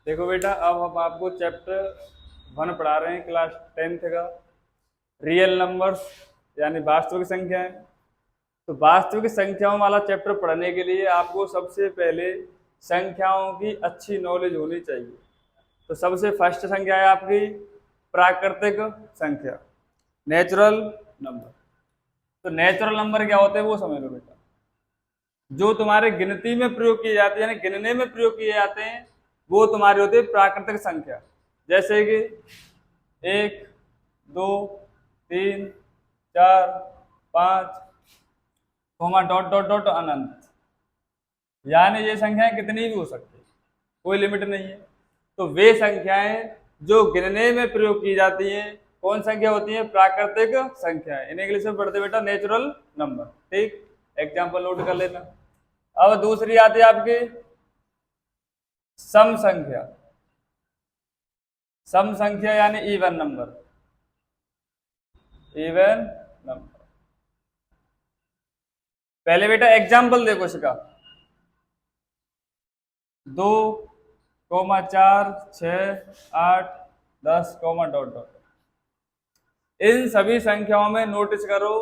देखो बेटा, अब हम आपको चैप्टर 1 पढ़ा रहे हैं, क्लास 10th का रियल नंबर्स यानी वास्तविक संख्याएं। तो वास्तविक संख्याओं वाला चैप्टर पढ़ने के लिए आपको सबसे पहले संख्याओं की अच्छी नॉलेज होनी चाहिए। तो सबसे फर्स्ट संख्या है आपकी प्राकृतिक संख्या, नेचुरल नंबर। तो नेचुरल नंबर क्या होते हैं वो समझ लो बेटा। जो तुम्हारे गिनती में प्रयोग किए जाते हैं यानी गिनने में प्रयोग किए जाते हैं वो तुम्हारी होती है प्राकृतिक संख्या। जैसे कि 1, 2, 3, 4, 5 कोमा डॉट डॉट डॉट अनंत। यानी ये संख्याएं कितनी भी हो सकती है, कोई लिमिट नहीं है। तो वे संख्याएं जो गिनने में प्रयोग की जाती हैं कौन संख्या होती है? प्राकृतिक संख्याएं। इन इंग्लिश में पढ़ते बेटा नेचुरल नंबर। ठीक, एग्जाम्पल नोट कर लेना। अब दूसरी आती है आपकी सम संख्या। सम संख्या यानी इवन नंबर। Even number. पहले बेटा एग्जाम्पल देखो इसका। 2, 4, 6, 8, 10 डॉट डॉट। इन सभी संख्याओं में नोटिस करो,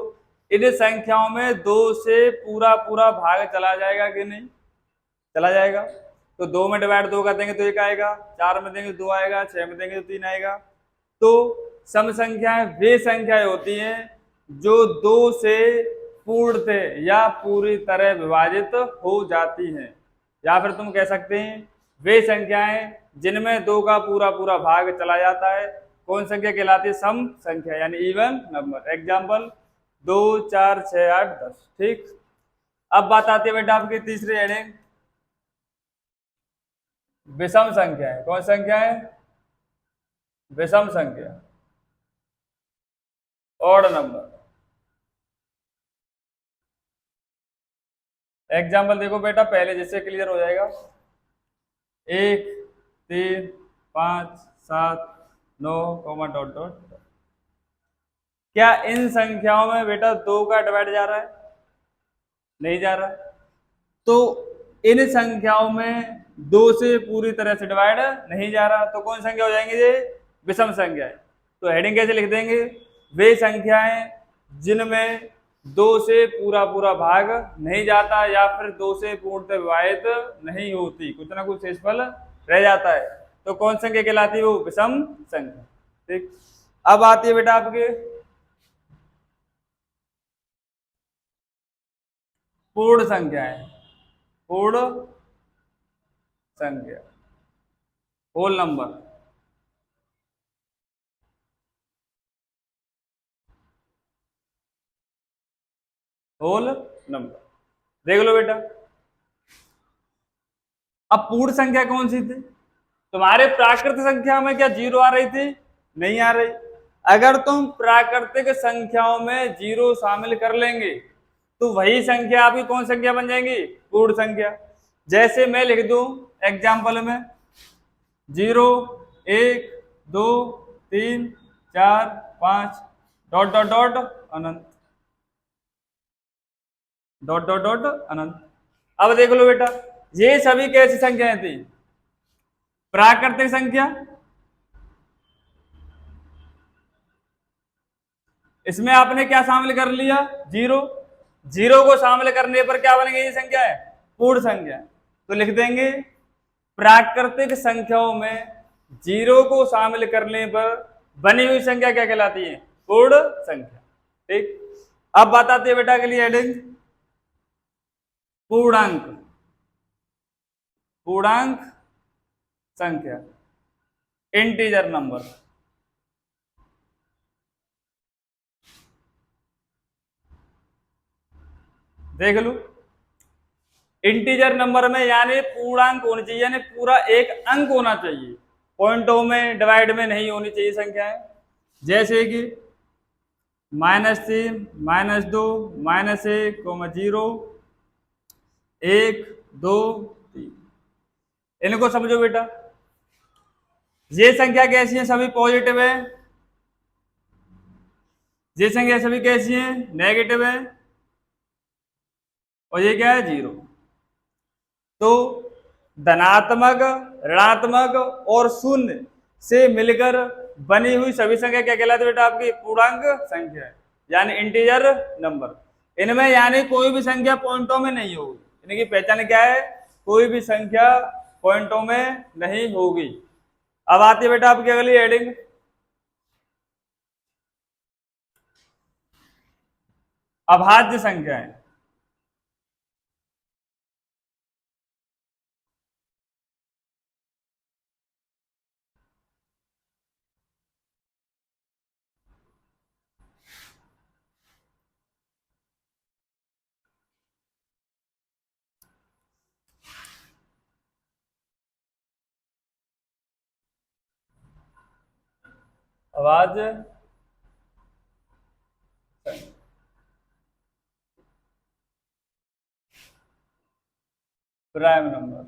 इन संख्याओं में 2 से पूरा पूरा भाग चला जाएगा कि नहीं? चला जाएगा। तो 2 में डिवाइड 2 कर देंगे तो 1 आएगा, 4 में देंगे 2 आएगा, 6 में देंगे तो 3 आएगा। तो सम संख्याएं वे संख्याएं होती हैं जो 2 से पूर्णतः या पूरी तरह विभाजित हो जाती हैं, या फिर तुम कह सकते हैं वे संख्याएं जिनमें 2 का पूरा पूरा भाग चला जाता है कौन संख्या कहलाती है? सम संख्या यानी इवन नंबर। एग्जाम्पल 2, 4, 6, 8, 10। ठीक, अब बात आती है बेटा आपकी तीसरी हेडिंग विषम संख्या है। कौन संख्या है? विषम संख्या, ऑड नंबर। एग्जाम्पल देखो बेटा, पहले जिससे क्लियर हो जाएगा। 1, 3, 5, 7, 9 डॉट डॉट। क्या इन संख्याओं में बेटा 2 का डिवाइड जा रहा है? नहीं जा रहा। तो इन संख्याओं में 2 से पूरी तरह से डिवाइड नहीं जा रहा, तो कौन संख्या हो जाएंगे ये? विषम संख्या है। तो हेडिंग कैसे लिख देंगे? वे संख्याएं जिनमें 2 से पूरा पूरा भाग नहीं जाता या फिर 2 से पूर्णतः विभाजित नहीं होती, कुछ ना कुछ शेषफल रह जाता है, तो कौन संख्या कहलाती है? वो विषम संख्या। ठीक, अब आती है बेटा आपके पूर्ण संख्याएं। पूर्ण संख्या, होल नंबर। होल नंबर देख लो बेटा। अब पूर्ण संख्या कौन सी थी? तुम्हारे प्राकृतिक संख्या में क्या 0 आ रही थी? नहीं आ रही। अगर तुम प्राकृतिक संख्याओं में 0 शामिल कर लेंगे तो वही संख्या आपकी कौन संख्या बन जाएंगी? पूर्ण संख्या। जैसे मैं लिख दूं एग्जाम्पल में 0, 1, 2, 3, 4, 5 डॉट डॉट डॉट अनंत। डॉट डॉट डॉट अनंत। अब देख लो बेटा, ये सभी कैसी संख्याएं थी? प्राकृतिक संख्या। इसमें आपने क्या शामिल कर लिया? 0। 0 को शामिल करने पर क्या बन गई ये संख्या है? पूर्ण संख्या। तो लिख देंगे प्राकृतिक संख्याओं में 0 को शामिल करने पर बनी हुई संख्या क्या कहलाती है? पूर्ण संख्या। ठीक, अब बात आती है बेटा के लिए हेडिंग पूर्णांक। पूर्णांक संख्या, इंटीजर नंबर। देख लो, इंटीजर नंबर में यानी पूर्णांक होनी चाहिए, यानी पूरा एक अंक होना चाहिए, पॉइंटों में डिवाइड में नहीं होनी चाहिए संख्याएं। जैसे कि -3, -2, -1, 0, 1, 2, 3। इनको समझो बेटा। ये संख्या कैसी है? सभी पॉजिटिव है। ये संख्या सभी कैसी है? नेगेटिव है। और ये क्या है? 0। तो धनात्मक ऋणात्मक और शून्य से मिलकर बनी हुई सभी संख्या क्या कहलाती है बेटा? आपकी पूर्णांक संख्या है, यानी इंटीजर नंबर। इनमें यानी कोई भी संख्या पॉइंटों में नहीं होगी। इनकी पहचान क्या है? कोई भी संख्या पॉइंटों में नहीं होगी। अब आती है बेटा आपकी अगली हेडिंग, अभाज्य संख्याएं। अभाज्य प्राइम नंबर।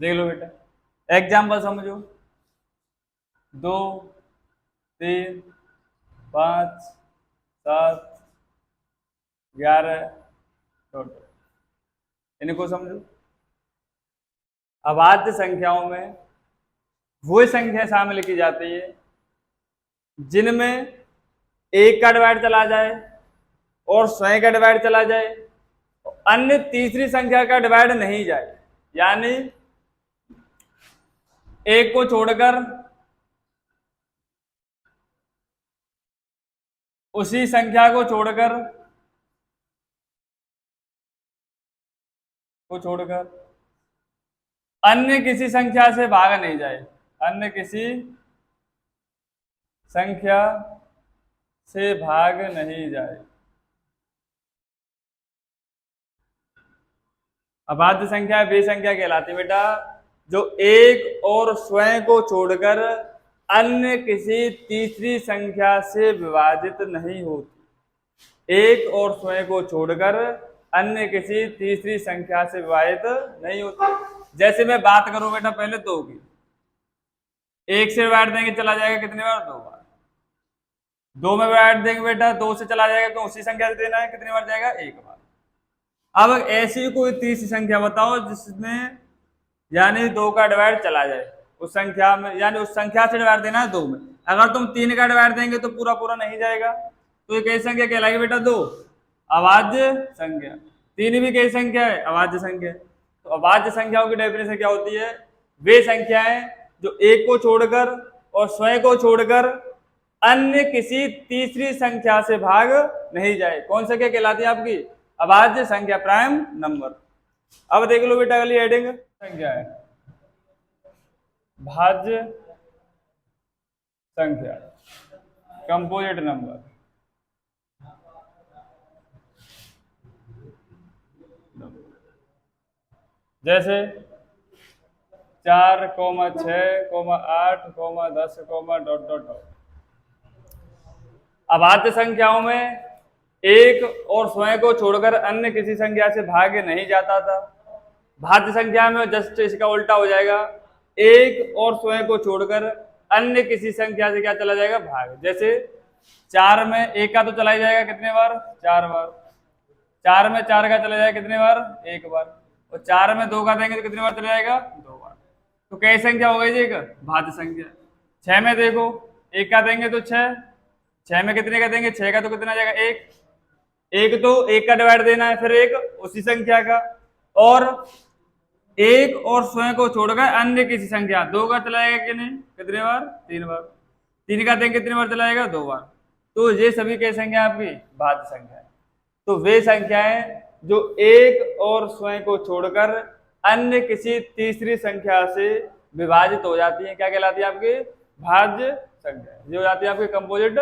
देख लो बेटा, एग्जाम्पल समझो। 2, 3, 5, 7, 11 टोटल। इनको समझो। अभाज्य संख्याओं में वो संख्या शामिल की जाती है जिनमें एक का डिवाइड चला जाए और स्वयं का डिवाइड चला जाए, अन्य तीसरी संख्या का डिवाइड नहीं जाए। यानी एक को छोड़कर उसी संख्या को छोड़कर अन्य किसी संख्या से भागा नहीं जाए, अन्य किसी संख्या से भाग नहीं जाए। अभाज्य संख्या वे संख्या कहलाती है बेटा जो एक और स्वयं को छोड़कर अन्य किसी तीसरी संख्या से विभाजित नहीं होती। एक और स्वयं को छोड़कर अन्य किसी तीसरी संख्या से विभाजित नहीं होती। जैसे मैं बात करूं बेटा पहले 2 की, 1 से डिवाइड देंगे चला जाएगा कितनी बार? 2 बार। 2 में डिवाइड देंगे बेटा 2 से चला जाएगा, तो उसी संख्या से देना है, कितनी बार जाएगा? 1 बार। अब ऐसी कोई तीसरी संख्या बताओ जिसमें यानी 2 का डिवाइड चला जाए उस संख्या में, यानी उस संख्या से डिवाइड देना है 2 में। अगर तुम 3 का डिवाइड देंगे तो पूरा पूरा नहीं जाएगा, तो ये कैसी संख्या कहलाएगी बेटा? 2 अभाज्य संख्या। 3 भी कैसी संख्या है? अभाज्य संख्या। तो अभाज्य संख्याओं की डेफिनेशन क्या होती है? वे संख्याएं जो एक को छोड़कर और स्वयं को छोड़कर अन्य किसी तीसरी संख्या से भाग नहीं जाए। कौन संख्या कहलाती है आपकी? अभाज्य संख्या, प्राइम नंबर। अब देख लो बेटा अगली हेडिंग संख्या है भाज्य संख्या, कंपोजिट नंबर। जैसे 4, 6, 8, 10, डॉट डॉट डॉट। अभाज्य संख्याओं में एक और स्वयं को छोड़कर अन्य किसी संख्या से भाग नहीं जाता था। भाज्य संख्या में जस्ट इसका उल्टा हो जाएगा, एक और स्वयं को छोड़कर अन्य किसी संख्या से क्या चला जाएगा? भाग। जैसे 4 में 1 का तो चला ही जाएगा कितने बार? 4 बार। 4 में 4 का चला जाएगा कितने बार? 1 बार। और 4 में 2 का देंगे तो कितनी बार चला जाएगा? 2 बार। तो कैसी संख्या हो गई जी? एक भाज्य संख्या। 6 में देखो 1 का देंगे तो 6, 6 में कितने का देंगे? 6 का तो कितना जाएगा? 1। एक तो 1 का डिवाइड देना है, फिर एक उसी संख्या का, और एक और स्वयं को छोड़कर अन्य किसी संख्या। 2 का चला जाएगा कि नहीं? कितने बार? 3 बार। 3 का देंगे कितनी बार चला जाएगा? 2 बार। तो ये सभी क्या संख्या आपकी? भाज्य संख्या है। तो वे संख्याएं जो एक और स्वयं को छोड़कर अन्य किसी तीसरी संख्या से विभाजित हो जाती है क्या कहलाती है? आपकी भाज्य संख्या। ये हो जाती है आपकी कंपोजिट।